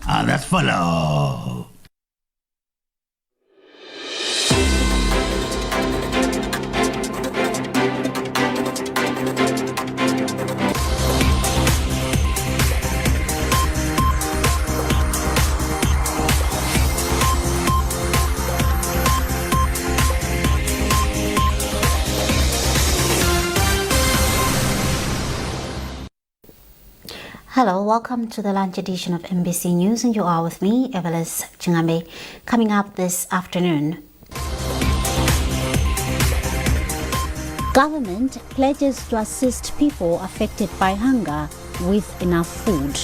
Let's follow. Hello, welcome to the lunch edition of MBC News, and you are with me, Evelis Chingambe. Coming up this afternoon, government pledges to assist people affected by hunger with enough food.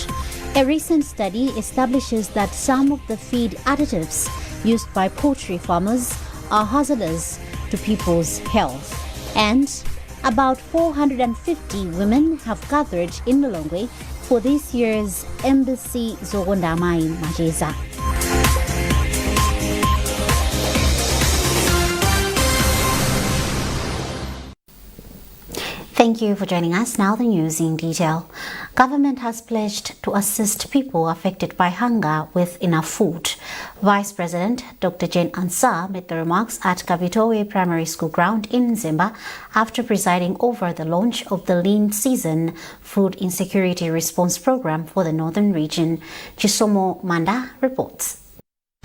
A recent study establishes that some of the feed additives used by poultry farmers are hazardous to people's health. And about 450 women have gathered in Malawi for this year's Embassy Zogondamai Majeza. Thank you for joining us. Now the news in detail. Government has pledged to assist people affected by hunger with enough food. Vice President Dr. Jane Ansah made the remarks at Kavitowe Primary School ground in Nzimba after presiding over the launch of the Lean Season Food Insecurity Response Program for the Northern Region. Chisomo Manda reports.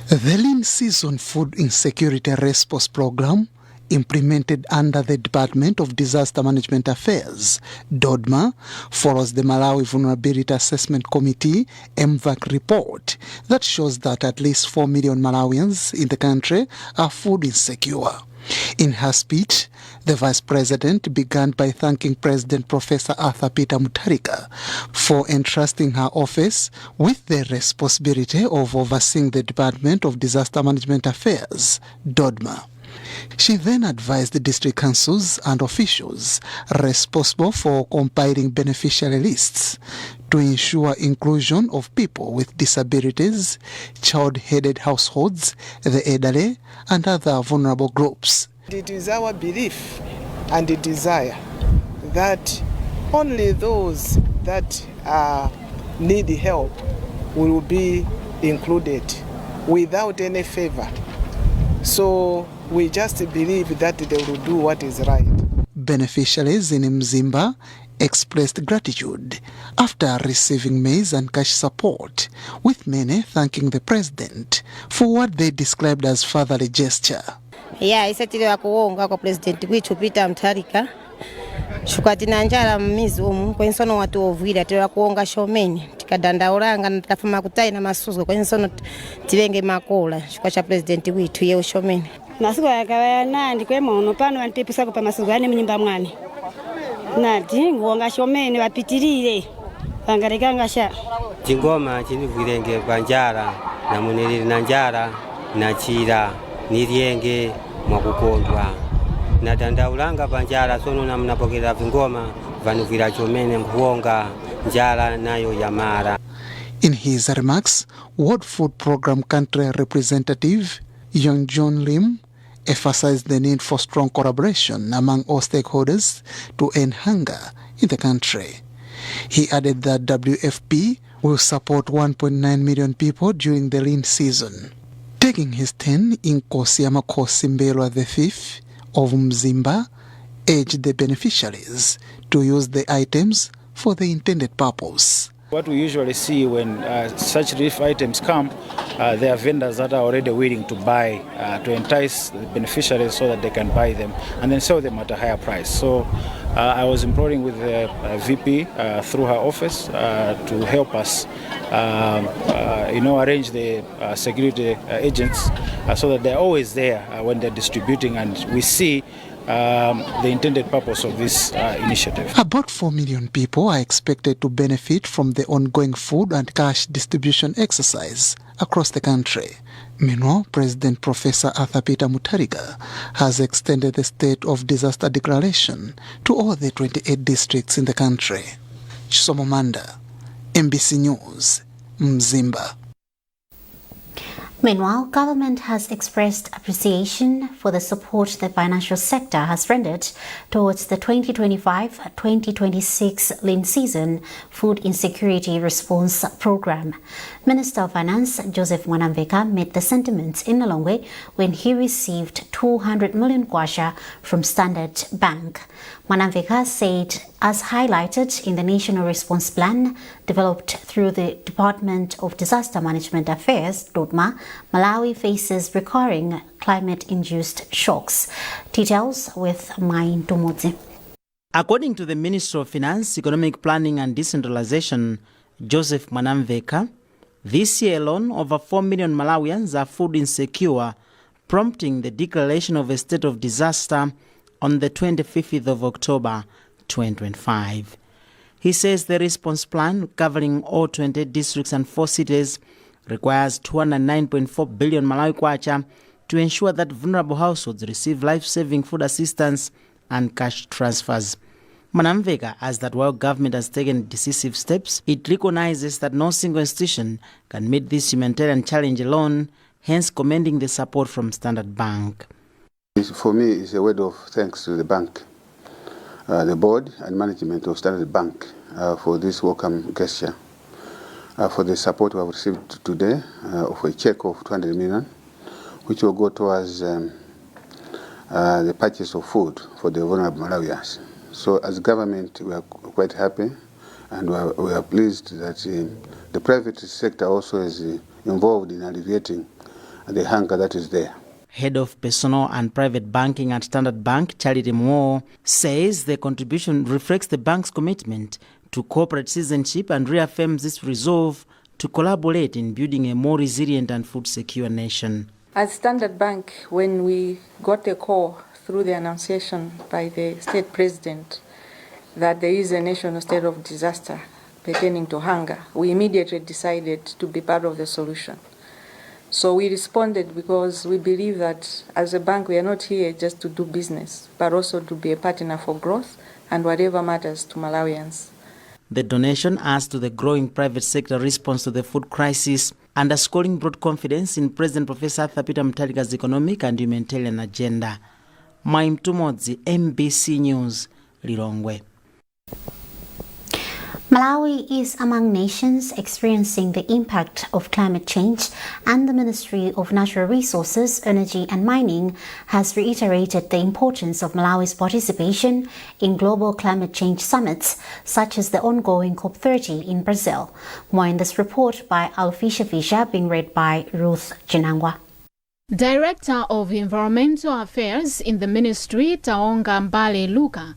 The Lean Season Food Insecurity Response Program, implemented under the Department of Disaster Management Affairs, DODMA, follows the Malawi Vulnerability Assessment Committee MVAC report that shows that at least 4 million Malawians in the country are food insecure. In her speech, the Vice President began by thanking President Professor Arthur Peter Mutharika for entrusting her office with the responsibility of overseeing the Department of Disaster Management Affairs, DODMA. She then advised the district councils and officials responsible for compiling beneficiary lists to ensure inclusion of people with disabilities, child-headed households, the elderly, and other vulnerable groups. It is our belief and desire that only those that need help will be included without any favor. So we just believe that they will do what is right. Beneficiaries in Mzimba expressed gratitude after receiving maize and cash support, with many thanking the president for what they described as fatherly gesture. Isatiliwa kuonga kwa president wichu Peter Mutharika shukatina njala mmizi umu kwensono watu ovwira tira kuonga shomeni tikadandaulanga natafuma kutai na masuzo kwensono tivenge makola shukacha president witu ye ushomeni masugo yakawaya nandi kwemono pano antipisa kupa masugo ane mnyimba mwani nati nguonga shomeni wapitirire pangarekanga sha chingoma chinivwirenge panjara na munelili na njara na chira nirienge mwakukondwa na dandaulanga panjara sono na mnapokera vingoma vanuvira chomene nguonga njara nayo yamara. In his remarks, World Food Program Country Representative Young John Lim emphasized the need for strong collaboration among all stakeholders to end hunger in the country. He added that WFP will support 1.9 million people during the lean season. Taking his turn, Inkosi Amakosi Mbelwa V of Mzimba urged the beneficiaries to use the items for the intended purpose. What we usually see when such relief items come, there are vendors that are already willing to buy to entice the beneficiaries so that they can buy them and then sell them at a higher price. So I was imploring with the VP through her office to help us arrange the security agents so that they're always there when they're distributing, and we see the intended purpose of this initiative. About 4 million people are expected to benefit from the ongoing food and cash distribution exercise across the country. Meanwhile, President Professor Arthur Peter Mutharika has extended the state of disaster declaration to all the 28 districts in the country. Chisomo Manda, MBC News, Mzimba. Meanwhile, government has expressed appreciation for the support the financial sector has rendered towards the 2025-2026 lean season food insecurity response program. Minister of Finance Joseph Mwanamveka made the sentiments in Lilongwe when he received 200 million kwacha from Standard Bank. Mwanamveka said, as highlighted in the National Response Plan developed through the Department of Disaster Management Affairs, DODMA, Malawi faces recurring climate-induced shocks. Details with Main Tumodzi. According to the Minister of Finance, Economic Planning and Decentralization, Joseph Mwanamveka, this year alone, over 4 million Malawians are food insecure, prompting the declaration of a state of disaster on the 25th of October 2025. He says the response plan, covering all 28 districts and 4 cities, requires 209.4 billion Malawi kwacha to ensure that vulnerable households receive life-saving food assistance and cash transfers. Mwanamveka adds that while government has taken decisive steps, it recognizes that no single institution can meet this humanitarian challenge alone, hence commending the support from Standard Bank. For me, it's a word of thanks to the bank, the board and management of Standard Bank for this welcome gesture, for the support we have received today of a check of 200 million, which will go towards the purchase of food for the vulnerable Malawians. So as government, we are quite happy and we are pleased that the private sector also is involved in alleviating the hunger that is there. Head of Personal and Private Banking at Standard Bank, Charity Moore, says the contribution reflects the bank's commitment to corporate citizenship and reaffirms its resolve to collaborate in building a more resilient and food-secure nation. As Standard Bank, when we got a call through the annunciation by the state president that there is a national state of disaster pertaining to hunger, we immediately decided to be part of the solution. So we responded because we believe that as a bank we are not here just to do business, but also to be a partner for growth and whatever matters to Malawians. The donation adds to the growing private sector response to the food crisis, underscoring broad confidence in President Professor Peter Mutharika's economic and humanitarian agenda. Maim Tumodzi, MBC News, Lilongwe. Malawi is among nations experiencing the impact of climate change, and the Ministry of Natural Resources, Energy and Mining has reiterated the importance of Malawi's participation in global climate change summits, such as the ongoing COP30 in Brazil. More in this report by Alfisha Fisher, being read by Ruth Chinangwa. Director of Environmental Affairs in the Ministry, Taonga Mbale Luka,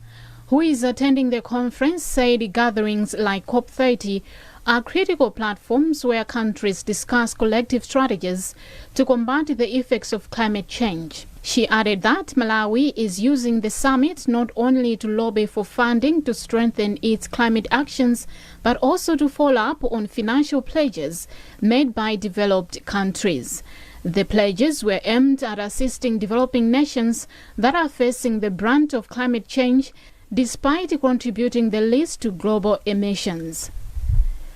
who is attending the conference, said gatherings like COP30 are critical platforms where countries discuss collective strategies to combat the effects of climate change. She added that Malawi is using the summit not only to lobby for funding to strengthen its climate actions, but also to follow up on financial pledges made by developed countries. The pledges were aimed at assisting developing nations that are facing the brunt of climate change, despite contributing the least to global emissions.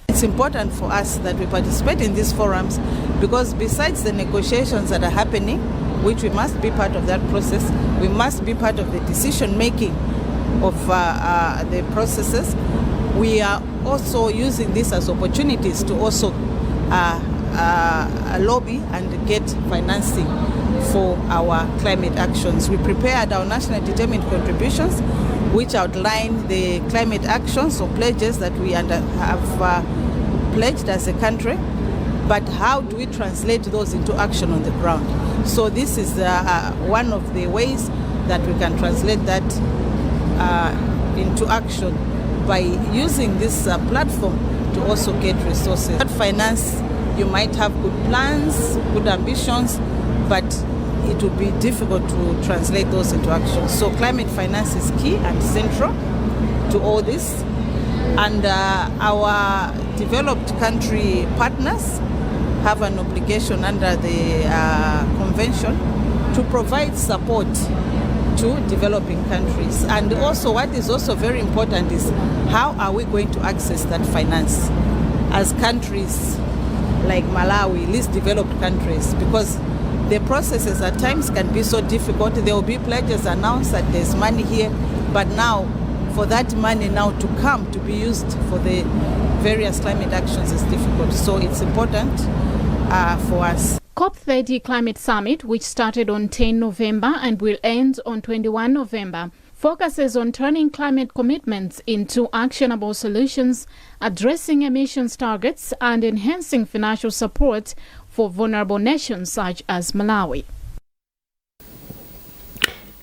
It's important for us that we participate in these forums because besides the negotiations that are happening, which we must be part of that process, we must be part of the decision making of the processes. We are also using this as opportunities to also lobby and get financing for our climate actions. We prepared our national determined contributions, which outline the climate actions or pledges that we have pledged as a country, but how do we translate those into action on the ground? So this is one of the ways that we can translate that into action by using this platform to also get resources. At finance, you might have good plans, good ambitions, but it would be difficult to translate those into action. So climate finance is key and central to all this. And our developed country partners have an obligation under the convention to provide support to developing countries. And also what is also very important is how are we going to access that finance as countries like Malawi, least developed countries, because the processes at times can be so difficult. There will be pledges announced that there's money here, but now for that money now to come to be used for the various climate actions is difficult. So it's important for us. COP30 Climate Summit, which started on 10 November and will end on 21 November, focuses on turning climate commitments into actionable solutions, addressing emissions targets, and enhancing financial support for vulnerable nations such as Malawi.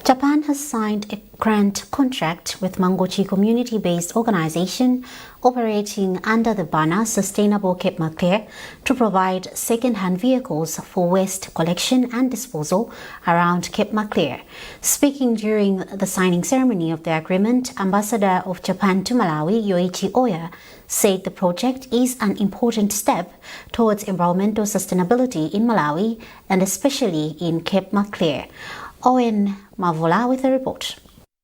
Japan has signed a grant contract with Mangochi community-based organization operating under the banner Sustainable Cape Maclear to provide second-hand vehicles for waste collection and disposal around Cape Maclear. Speaking during the signing ceremony of the agreement, Ambassador of Japan to Malawi, Yoichi Oya, said the project is an important step towards environmental sustainability in Malawi and especially in Cape Maclear. Owen Mavula with a report.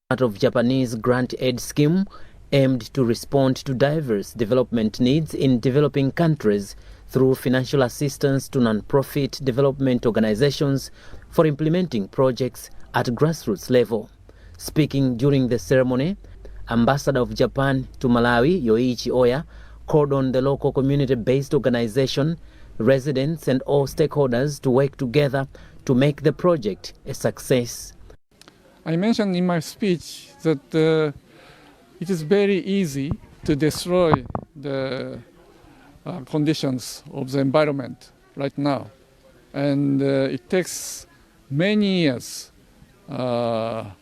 Part of Japanese grant aid scheme aimed to respond to diverse development needs in developing countries through financial assistance to non-profit development organizations for implementing projects at grassroots level. Speaking during the ceremony, Ambassador of Japan to Malawi, Yoichi Oya, called on the local community-based organization, residents and all stakeholders to work together to make the project a success. I mentioned in my speech that it is very easy to destroy the conditions of the environment right now. And it takes many years to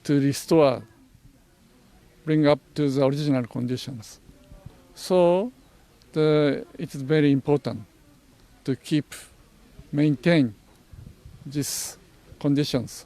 restore, bring up to the original conditions. So it is very important to maintain these conditions.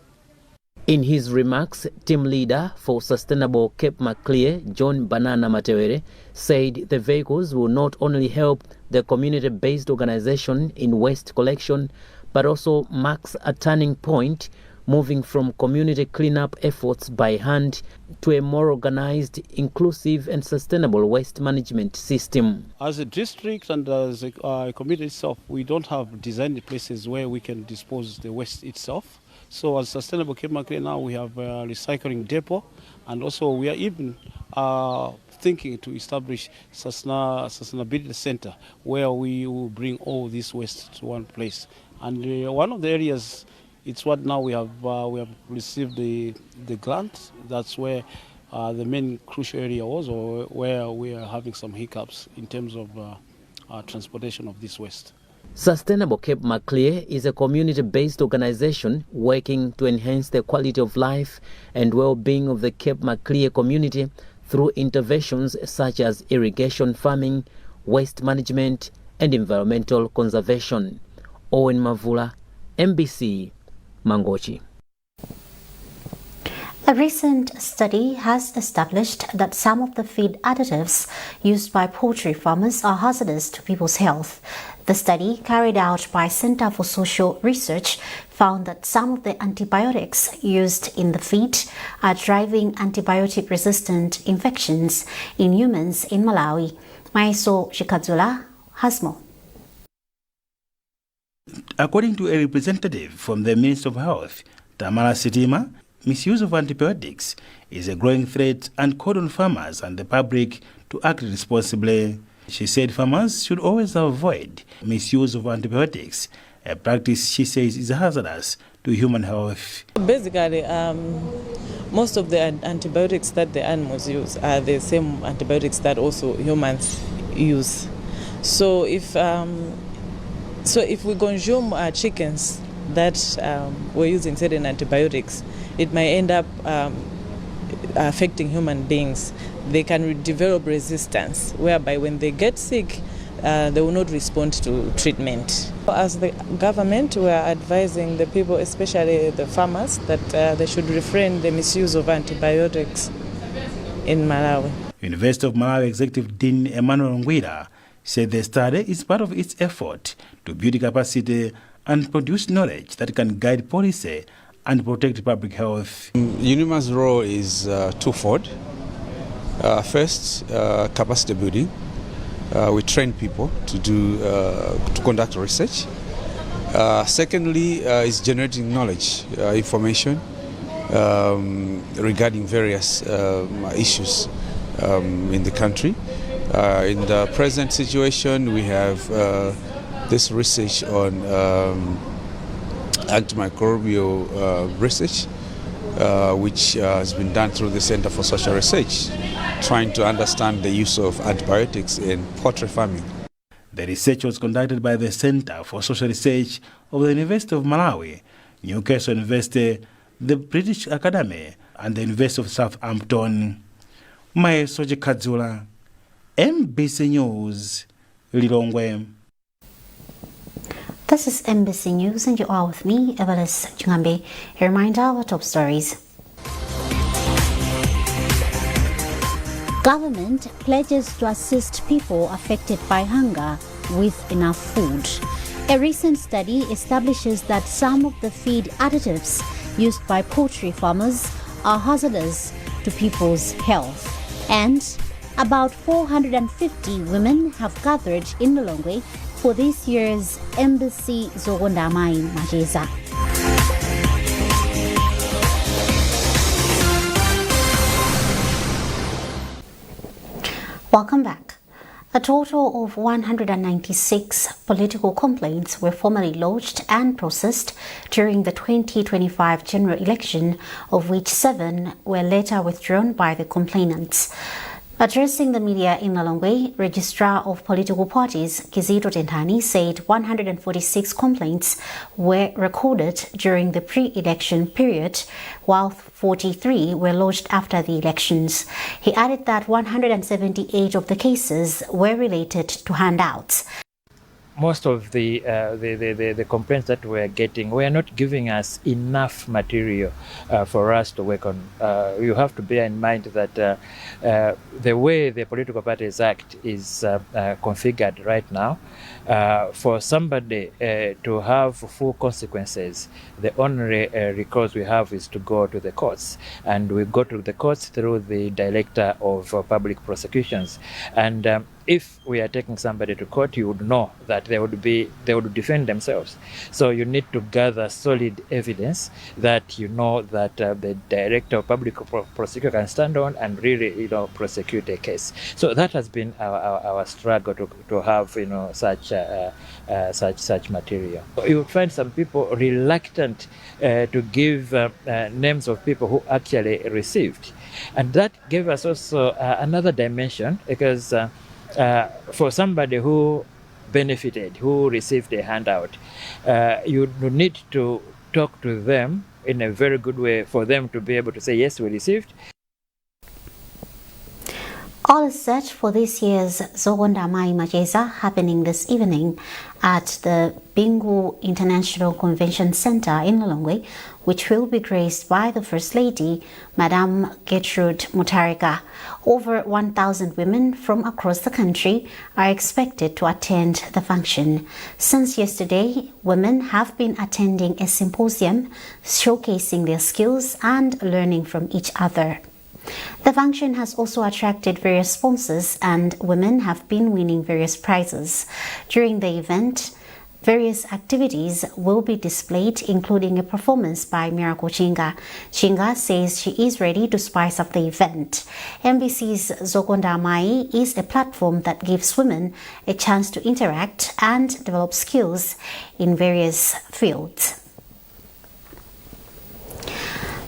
In his remarks, team leader for Sustainable Cape Maclear, John Banana Matewere, said the vehicles will not only help the community-based organization in waste collection, but also marks a turning point, moving from community cleanup efforts by hand to a more organized, inclusive and sustainable waste management system. As a district and as a community itself, we don't have designed places where we can dispose the waste itself. So as Sustainable Cape Maclear now we have a recycling depot, and also we are even thinking to establish sustainability center where we will bring all this waste to one place. And one of the areas, it's what now we have received the grant. That's where the main crucial area was, or where we are having some hiccups in terms of transportation of this waste. Sustainable Cape Maclear is a community-based organization working to enhance the quality of life and well-being of the Cape Maclear community through interventions such as irrigation farming, waste management and environmental conservation. Owen Mavula, MBC, Mangochi. A recent study has established that some of the feed additives used by poultry farmers are hazardous to people's health. The study, carried out by Center for Social Research, found that some of the antibiotics used in the feed are driving antibiotic-resistant infections in humans in Malawi. Maiso Shikadzula has more. According to a representative from the Ministry of Health, Tamara Sitima, misuse of antibiotics is a growing threat and called on farmers and the public to act responsibly. She said farmers should always avoid misuse of antibiotics, a practice she says is hazardous to human health. Basically, most of the antibiotics that the animals use are the same antibiotics that also humans use. So if we consume chickens that were using certain antibiotics, it might end up affecting human beings. They can develop resistance, whereby when they get sick, they will not respond to treatment. As the government, we are advising the people, especially the farmers, that they should refrain the misuse of antibiotics in Malawi. University of Malawi Executive Dean Emmanuel Ngwira said the study is part of its effort to build capacity and produce knowledge that can guide policy and protect public health. UNIMA's role is twofold. First, capacity building, We train people to conduct research. Secondly, is generating knowledge, information regarding various issues in the country. In the present situation, we have this research on antimicrobial research, which has been done through the Center for Social Research, trying to understand the use of antibiotics in poultry farming. The research was conducted by the Center for Social Research of the University of Malawi, Newcastle University, the British Academy, and the University of Southampton. Maesoje Kadzula, MBC News, Lilongwe. This is MBC News and you are with me, Evelis Chingambe. A reminder of our top stories. Government pledges to assist people affected by hunger with enough food. A recent study establishes that some of the feed additives used by poultry farmers are hazardous to people's health. And about 450 women have gathered in Lilongwe for this year's Embassy Zogondamai Majeza. Welcome back. A total of 196 political complaints were formally lodged and processed during the 2025 general election, of which 7 were later withdrawn by the complainants. Addressing the media in Lilongwe, Registrar of Political Parties Kizito Nkhani said 146 complaints were recorded during the pre-election period, while 43 were lodged after the elections. He added that 178 of the cases were related to handouts. Most of the complaints that we're getting were not giving us enough material for us to work on. You have to bear in mind that the way the Political Parties Act is configured right now, for somebody to have full consequences, the only recourse we have is to go to the courts. And we go to the courts through the Director of Public Prosecutions. And if we are taking somebody to court, you would know that they would defend themselves. So you need to gather solid evidence that you know that the Director of Public Prosecution can stand on and really, prosecute a case. So that has been our struggle to have, such material. You would find some people reluctant to give names of people who actually received, and that gave us also another dimension, because for somebody who benefited, who received a handout, you need to talk to them in a very good way for them to be able to say, yes, we received. All is set for this year's Zogondamai Majeza, happening this evening at the Bingu International Convention Center in Lilongwe, which will be graced by the First Lady, Madame Gertrude Mutarika. Over 1,000 women from across the country are expected to attend the function. Since yesterday, women have been attending a symposium showcasing their skills and learning from each other. The function has also attracted various sponsors, and women have been winning various prizes. During the event, various activities will be displayed, including a performance by Miracle Chinga. Chinga says she is ready to spice up the event. MBC's Zogondamai is a platform that gives women a chance to interact and develop skills in various fields.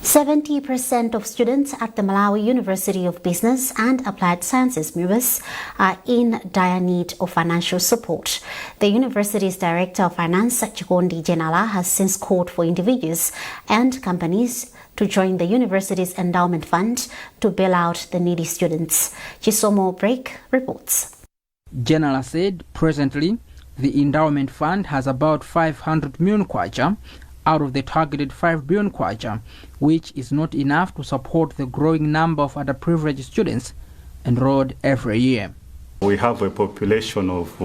70% of students at the Malawi University of Business and Applied Sciences MUBUS are in dire need of financial support. The university's Director of Finance, Chikondi Jenala, has since called for individuals and companies to join the university's endowment fund to bail out the needy students. Chisomo Break reports. Jenala said presently the endowment fund has about 500 million kwacha out of the targeted 5 billion kwacha, which is not enough to support the growing number of underprivileged students enrolled every year. We have a population of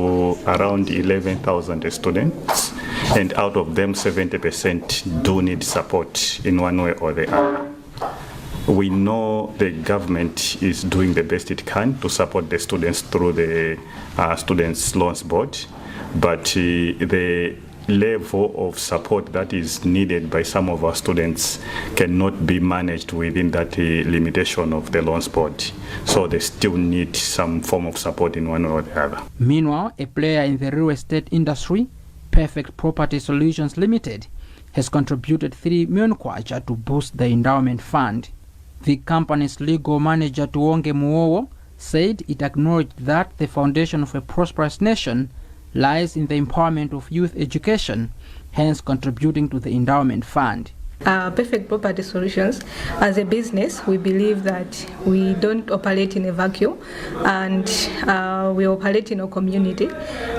around 11,000 students, and out of them 70% do need support in one way or the other. We know the government is doing the best it can to support the students through the Students' Loans Board, but the level of support that is needed by some of our students cannot be managed within that limitation of the Loans Board. So they still need some form of support in one or the other. Meanwhile, a player in the real estate industry, Perfect Property Solutions Limited, has contributed 3 million kwacha to boost the endowment fund. The company's legal manager, Tuonge Muowo, said it acknowledged that the foundation of a prosperous nation lies in the empowerment of youth education, hence contributing to the endowment fund. Perfect Property Solutions, as a business, we believe that we don't operate in a vacuum, and we operate in a community,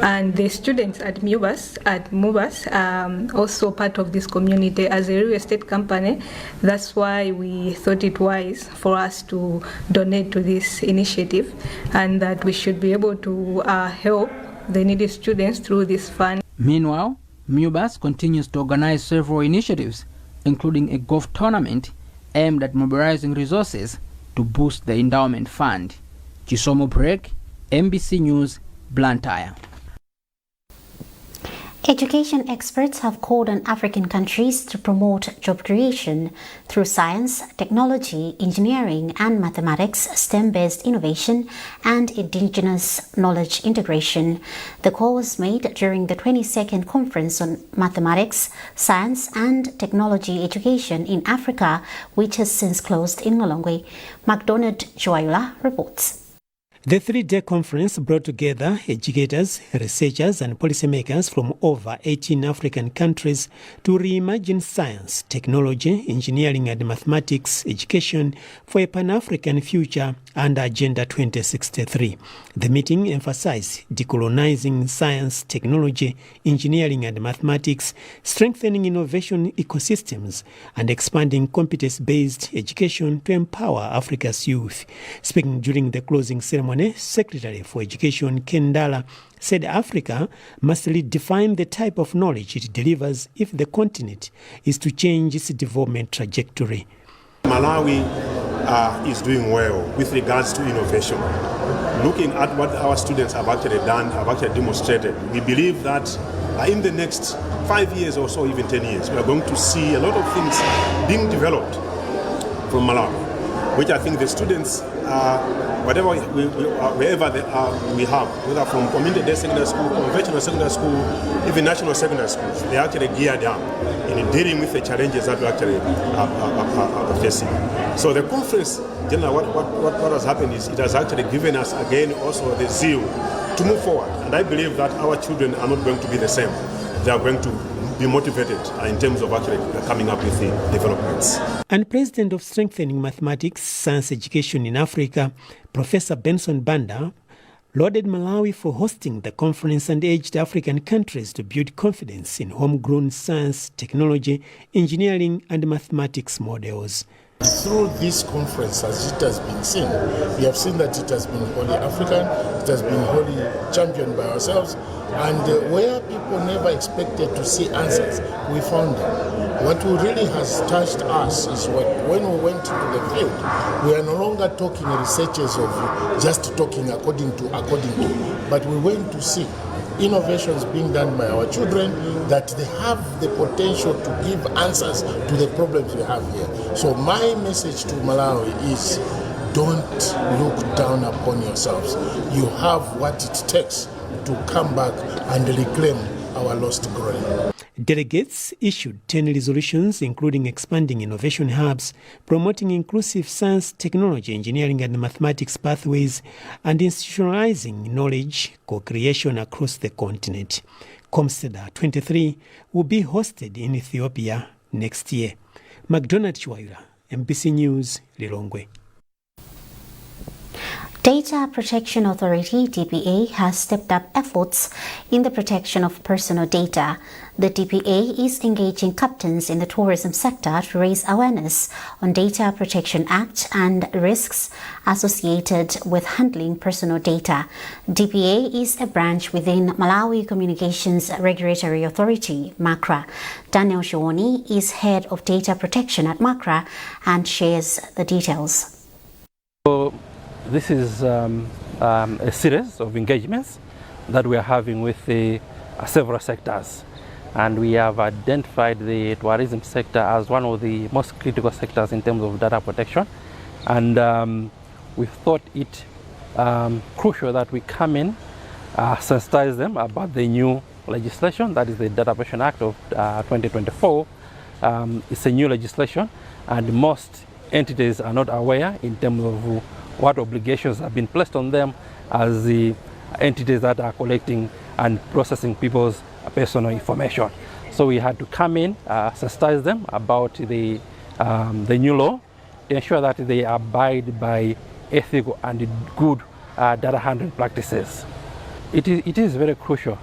and the students at MUBAS also part of this community. As a real estate company, that's why we thought it wise for us to donate to this initiative, and that we should be able to help the needy students through this fund. Meanwhile, MUBAS continues to organize several initiatives, including a golf tournament aimed at mobilizing resources to boost the endowment fund. Chisomo Break, MBC News, Blantyre. Education experts have called on African countries to promote job creation through science, technology, engineering and mathematics, STEM-based innovation and indigenous knowledge integration. The call was made during the 22nd Conference on Mathematics, Science and Technology Education in Africa, which has since closed in Lilongwe. MacDonald Joayula reports. The 3-day conference brought together educators, researchers and policymakers from over 18 African countries to reimagine science, technology, engineering and mathematics education for a Pan-African future under Agenda 2063. The meeting emphasized decolonizing science, technology, engineering and mathematics, strengthening innovation ecosystems and expanding competence-based education to empower Africa's youth. Speaking during the closing ceremony, Secretary for Education Ken Dala said Africa must redefine the type of knowledge it delivers if the continent is to change its development trajectory. Malawi is doing well with regards to innovation. Looking at what our students have actually done, have actually demonstrated, we believe that in the next 5 years or so, even 10 years, we are going to see a lot of things being developed from Malawi, which I think the students, wherever we have, whether from community secondary school, conventional secondary school, even national secondary schools, they are actually geared up in dealing with the challenges that we actually are facing. So the conference, generally, what has happened is it has actually given us again also the zeal to move forward. And I believe that our children are not going to be the same. They are going to be motivated in terms of actually coming up with the developments. And President of Strengthening Mathematics Science Education in Africa, Professor Benson Banda, lauded Malawi for hosting the conference and urged African countries to build confidence in homegrown science, technology, engineering and mathematics models. Through this conference, as it has been seen, we have seen that it has been wholly African, it has been wholly championed by ourselves, and where people never expected to see answers, we found them. What really has touched us is when we went into the field, we are no longer talking researchers of just talking according to, but we went to see innovations being done by our children, that they have the potential to give answers to the problems we have here. So my message to Malawi is, don't look down upon yourselves. You have what it takes to come back and reclaim our lost glory. Delegates issued 10 resolutions, including expanding innovation hubs, promoting inclusive science, technology, engineering and mathematics pathways, and institutionalizing knowledge co-creation across the continent. COMSEDA 23 will be hosted in Ethiopia next year. MacDonald Chiwaira, MBC News, Lilongwe. Data Protection Authority (DPA) has stepped up efforts in the protection of personal data. The DPA is engaging captains in the tourism sector to raise awareness on Data Protection Act and risks associated with handling personal data. DPA is a branch within Malawi Communications Regulatory Authority (MACRA). Daniel Shawoni is head of data protection at MACRA and shares the details. This is a series of engagements that we are having with the several sectors, and we have identified the tourism sector as one of the most critical sectors in terms of data protection, and we thought it crucial that we come in, sensitize them about the new legislation, that is the Data Protection Act of 2024. It's a new legislation, and most entities are not aware in terms of what obligations have been placed on them as the entities that are collecting and processing people's personal information. So we had to come in, sensitize them about the new law to ensure that they abide by ethical and good data handling practices. It is very crucial.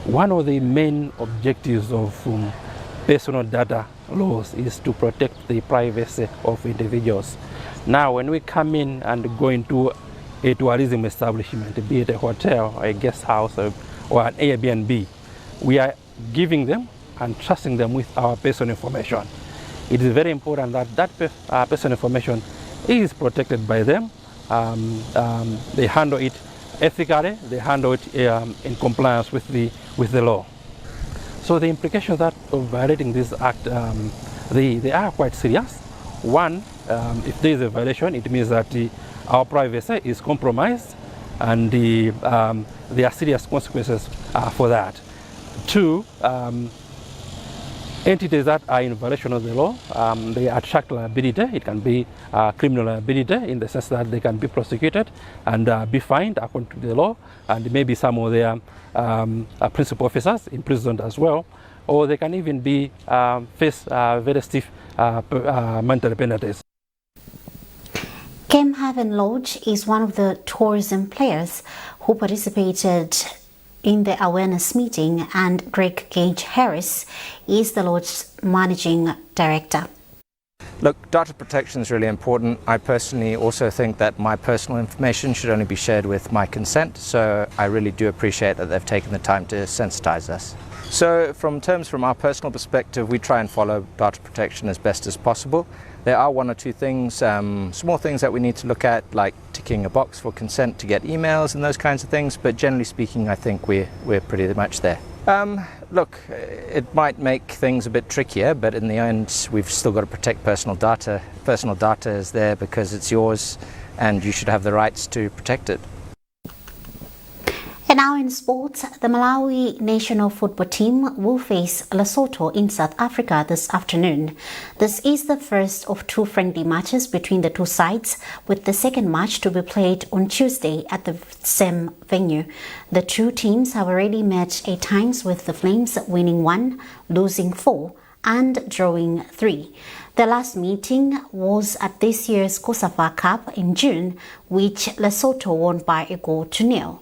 One of the main objectives of personal data laws is to protect the privacy of individuals. Now, when we come in and go into a tourism establishment, be it a hotel or a guest house or an Airbnb, we are giving them and trusting them with our personal information. It is very important that personal information is protected by them. They handle it ethically, they handle it in compliance with the law. So the implications of violating this act, they are quite serious. One, if there is a violation, it means that our privacy is compromised, and there are serious consequences for that. Two, entities that are in violation of the law, they attract liability. It can be criminal liability in the sense that they can be prosecuted and be fined according to the law, and maybe some of their principal officers imprisoned as well, or they can even be face very stiff monetary penalties. Kemhaven Lodge is one of the tourism players who participated in the awareness meeting, and Greg Gage Harris is the lodge's managing director. Look, data protection is really important. I personally also think that my personal information should only be shared with my consent, so I really do appreciate that they've taken the time to sensitize us. So from our personal perspective, we try and follow data protection as best as possible. There are one or two things, small things that we need to look at, like ticking a box for consent to get emails and those kinds of things, but generally speaking, I think we're pretty much there. Look, it might make things a bit trickier, but in the end, we've still got to protect personal data. Personal data is there because it's yours, and you should have the rights to protect it. And now in sports, the Malawi national football team will face Lesotho in South Africa this afternoon. This is the first of two friendly matches between the two sides, with the second match to be played on Tuesday at the same venue. The two teams have already met 8 times, with the Flames winning 1, losing 4 and drawing 3. The last meeting was at this year's COSAFA Cup in June, which Lesotho won by 1-0.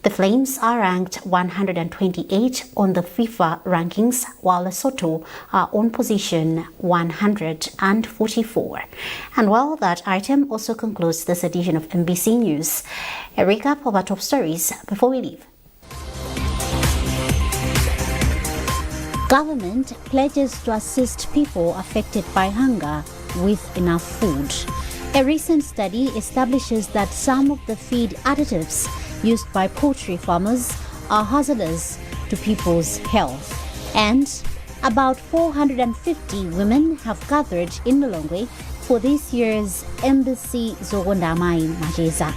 The Flames are ranked 128 on the FIFA rankings, while Lesotho are on position 144. And well, that item also concludes this edition of MBC News. A recap of our top stories before we leave. Government pledges to assist people affected by hunger with enough food. A recent study establishes that some of the feed additives used by poultry farmers are hazardous to people's health. And about 450 women have gathered in Lilongwe for this year's Embassy Zogondamai Majeza.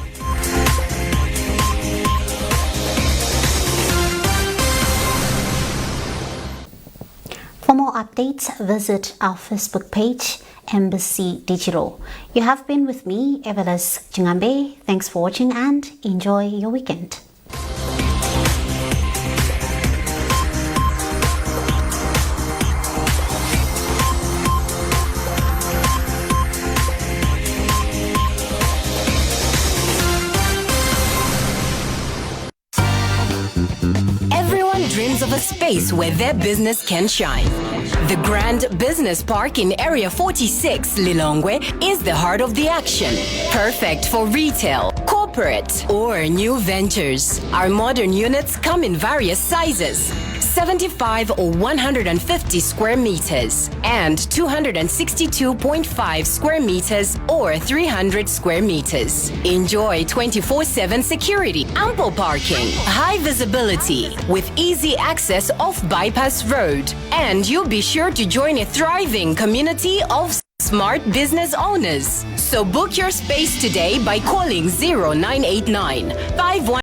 For more updates, visit our Facebook page, Embassy Digital. You have been with me, Evelis Chingambe. Thanks for watching and enjoy your weekend. dreams of a space where their business can shine. The Grand Business Park in Area 46, Lilongwe, is the heart of the action. Perfect for retail, corporate, or new ventures. Our modern units come in various sizes: 75 or 150 square meters and 262.5 square meters or 300 square meters. Enjoy 24/7 security, ample parking, high visibility with easy access off Bypass Road, and you'll be sure to join a thriving community of smart business owners. So book your space today by calling 0989 51